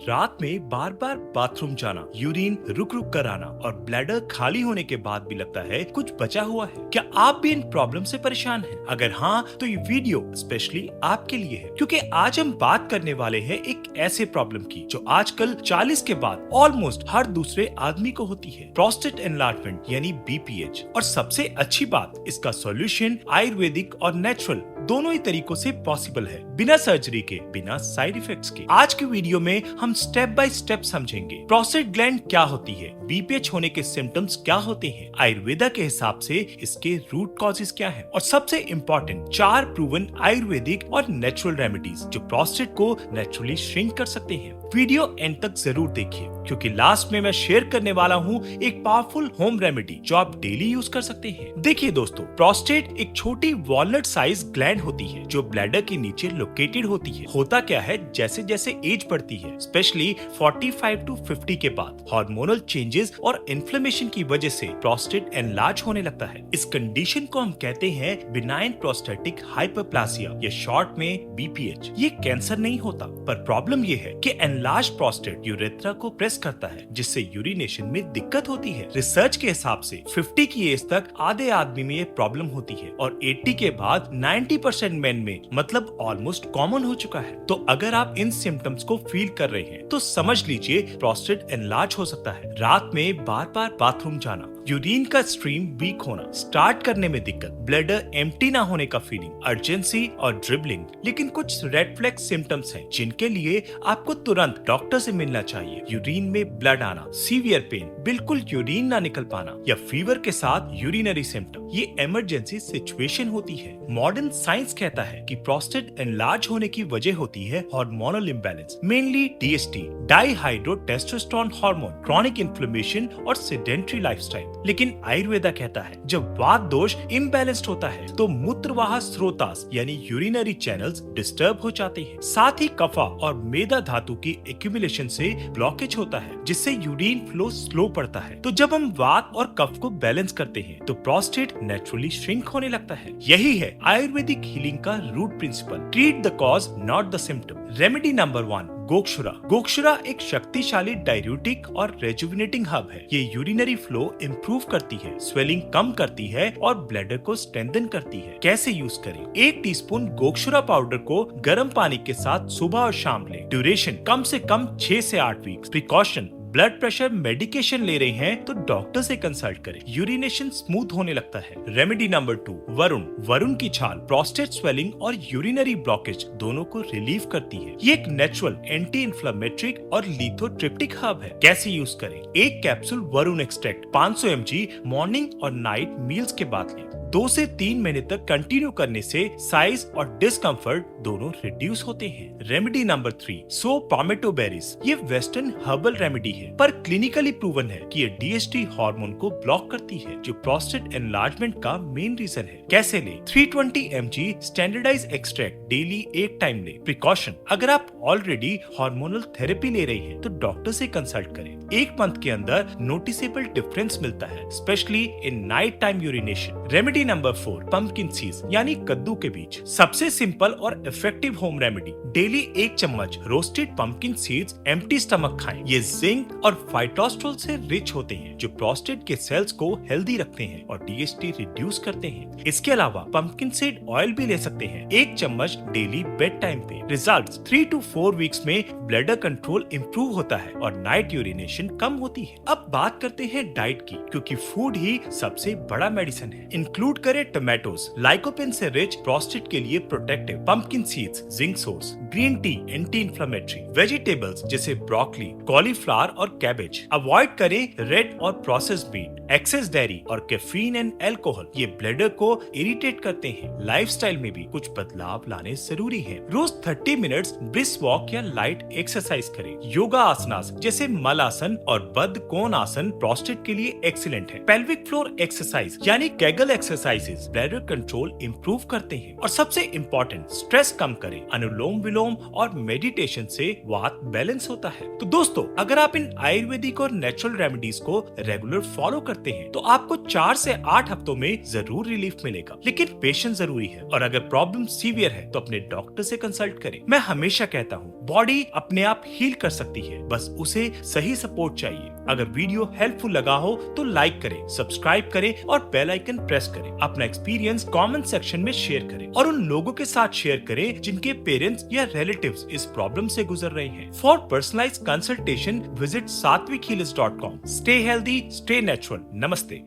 रात में बार बार बाथरूम जाना, यूरिन रुक रुक कर आना और ब्लैडर खाली होने के बाद भी लगता है कुछ बचा हुआ है। क्या आप भी इन प्रॉब्लम से परेशान हैं? अगर हाँ, तो ये वीडियो स्पेशली आपके लिए है, क्योंकि आज हम बात करने वाले हैं एक ऐसे प्रॉब्लम की जो आजकल 40 के बाद ऑलमोस्ट हर दूसरे आदमी को होती है, प्रोस्टेट एनलार्जमेंट यानी बीपीएच। और सबसे अच्छी बात, इसका सॉल्यूशन आयुर्वेदिक और नेचुरल दोनों ही तरीकों से पॉसिबल है, बिना सर्जरी के, बिना साइड इफेक्ट्स के। आज के वीडियो में हम स्टेप बाय स्टेप समझेंगे प्रोस्टेट ग्लैंड क्या होती है, बीपीएच होने के सिम्टम्स क्या होते हैं, आयुर्वेदा के हिसाब से इसके रूट कॉजेस क्या हैं, और सबसे इम्पोर्टेंट 4 प्रूवन आयुर्वेदिक और नेचुरल रेमेडीज जो प्रोस्टेट को नेचुरली श्रिंक कर सकते हैं। वीडियो एंड तक जरूर देखिए, क्योंकि लास्ट में मैं शेयर करने वाला हूँ एक पावरफुल होम रेमेडी जो आप डेली यूज कर सकते हैं। देखिए दोस्तों, प्रोस्टेट एक छोटी वॉलनट साइज ग्लैंड होती है जो ब्लैडर के नीचे लोकेटेड होती है। होता क्या है, जैसे जैसे एज बढ़ती है, स्पेशली 45 to 50 के बाद हार्मोनल चेंजेस और इन्फ्लेमेशन की वजह से प्रोस्टेट एनलार्ज होने लगता है। इस कंडीशन को हम कहते हैं बिनाइन प्रोस्टेटिक हाइपरप्लासिया या शॉर्ट में बीपीएच। ये कैंसर नहीं होता, पर प्रॉब्लम ये है कि एनलार्ज प्रोस्टेट यूरेथ्रा को प्रेस करता है, जिससे यूरिनेशन में दिक्कत होती है। रिसर्च के हिसाब से 50 की एज तक आधे आदमी में ये प्रॉब्लम होती है और 80 के बाद 90% मेन में, मतलब ऑलमोस्ट कॉमन हो चुका है। तो अगर आप इन सिम्टम्स को फील कर रहे हैं तो समझ लीजिए प्रोस्टेट एनलार्ज हो सकता है। रात में बार बार बाथरूम जाना, यूरिन का स्ट्रीम वीक होना, स्टार्ट करने में दिक्कत, ब्लैडर एम्प्टी ना होने का फीलिंग, अर्जेंसी और ड्रिबलिंग। लेकिन कुछ रेड फ्लैग सिम्टम्स हैं जिनके लिए आपको तुरंत डॉक्टर से मिलना चाहिए। यूरिन में ब्लड आना, सीवियर पेन, बिल्कुल यूरिन ना निकल पाना या फीवर के साथ यूरिनरी सिम्टम, ये इमरजेंसी सिचुएशन होती है। मॉडर्न साइंस कहता है कि प्रोस्टेट एनलार्ज होने की वजह होती है hormonal imbalance, mainly DST, dihydrotestosterone hormone, chronic inflammation और सेडेंटरी लाइफस्टाइल। लेकिन आयुर्वेदा कहता है जब वात दोष इम्बैलेंस्ड होता है तो मूत्रवाह स्रोतास यानी यूरिनरी चैनल्स डिस्टर्ब हो जाते हैं। साथ ही कफा और मेदा धातु की एक्यूमुलेशन से ब्लॉकेज होता है, जिससे यूरिन फ्लो स्लो पड़ता है। तो जब हम वात और कफ को बैलेंस करते हैं तो प्रोस्टेट नेचुरली श्रिंक होने लगता है। यही है आयुर्वेदिक हीलिंग का root principle, treat the cause not the symptom. Remedy number 1, gokshura. Gokshura एक शक्तिशाली डाययूरेटिक और रेजुविनेटिंग हब है। ये यूरिनरी फ्लो इंप्रूव करती है, स्वेलिंग कम करती है और ब्लैडर को स्ट्रेंथन करती है। कैसे यूज करें? 1 टीस्पून गोक्षुरा पाउडर को गर्म पानी के साथ सुबह और शाम लें। ड्यूरेशन कम से कम 6 से 8 weeks. Precaution, blood pressure medication ले रहे हैं तो डॉक्टर से कंसल्ट करें। यूरिनेशन स्मूथ होने लगता है। Remedy number 2, Varun. वरुण की छाल प्रोस्टेट स्वेलिंग और यूरिनरी ब्लॉकेज दोनों को रिलीव करती है। ये एक नेचुरल एंटी इंफ्लेमेटरी और लिथोट्रिप्टिक हब है। कैसे यूज करें? 1 capsule Varun extract 500 mg morning और नाइट मील्स के बाद लें। 2 से 3 महीने तक कंटिन्यू करने से साइज और डिस्कम्फर्ट दोनों रिड्यूस होते हैं। रेमेडी नंबर 3, सो टोमेटो बेरीज। ये वेस्टर्न हर्बल रेमेडी है, पर क्लिनिकली प्रूवन है कि ये डीएसटी हार्मोन को ब्लॉक करती है, जो प्रोस्टेट एनलार्जमेंट का मेन रीजन है। कैसे ले? 320 mg standardize extract daily 1 time ले। प्रिकॉशन, अगर आप ऑलरेडी हार्मोनल थेरेपी ले रहे हैं तो डॉक्टर से कंसल्ट करें। 1 मंथ के अंदर नोटिसेबल डिफरेंस मिलता है, specially in night time urination. Remedy number 4, pumpkin seeds यानी कद्दू के बीज। सबसे सिंपल और इफेक्टिव होम रेमेडी, डेली 1 चम्मच roasted pumpkin seeds empty stomach खाएं। ये जिंक और फाइटोस्ट्रोल से रिच होते हैं, जो प्रोस्टेट के सेल्स को हेल्दी रखते हैं और डीएसटी रिड्यूस करते हैं। इसके अलावा पंपकिन सीड ऑयल भी ले सकते हैं, 1 चम्मच डेली बेड टाइम पे। रिजल्ट्स 3 to 4 वीक्स में ब्लैडर कंट्रोल इंप्रूव होता है और नाइट यूरिनेशन कम होती है। अब बात करते हैं डाइट की, क्योंकि फूड ही सबसे बड़ा मेडिसिन है। इंक्लूड करें टोमेटोज, लाइकोपेन से रिच, प्रोस्टेट के लिए protective, pumpkin seeds, zinc source, green tea anti inflammatory, vegetables जैसे ब्रोकली, कॉलीफ्लावर और कैबेज। अवॉइड करें रेड और प्रोसेस्ड मीट, एक्सेस डेयरी और कैफीन एंड अल्कोहल, ये ब्लैडर को इरिटेट करते हैं। लाइफस्टाइल में भी कुछ बदलाव लाने जरूरी है। रोज 30 मिनट्स ब्रिस्क वॉक या लाइट एक्सरसाइज करें। योगा आसनास जैसे मल आसन और बद्ध कोण आसन प्रोस्टेट के लिए एक्सीलेंट है। पेल्विक फ्लोर एक्सरसाइज यानी kegel exercise exercises bladder control improve करते हैं और सबसे इम्पोर्टेंट स्ट्रेस कम करें। अनुलोम विलोम और मेडिटेशन से वात बैलेंस होता है। तो दोस्तों, अगर आप इन आयुर्वेदिक और नेचुरल रेमेडीज को रेगुलर फॉलो करते हैं तो आपको 4 से 8 हफ्तों में जरूर रिलीफ मिलेगा, लेकिन पेशेंस जरूरी है। और अगर प्रॉब्लम सीवियर है तो अपने डॉक्टर से कंसल्ट करें। मैं हमेशा कहता हूँ, बॉडी अपने आप हील कर सकती है, बस उसे सही सपोर्ट चाहिए। अगर वीडियो हेल्पफुल लगा हो तो लाइक करें, सब्सक्राइब करें और बेल आइकन प्रेस करें। अपना एक्सपीरियंस कमेंट सेक्शन में शेयर करें और उन लोगों के साथ शेयर करें जिनके पेरेंट्स या रिलेटिव्स इस प्रॉब्लम से गुजर रहे हैं। For personalised consultation visit sattvikhelics.com। Stay healthy, stay natural. नमस्ते।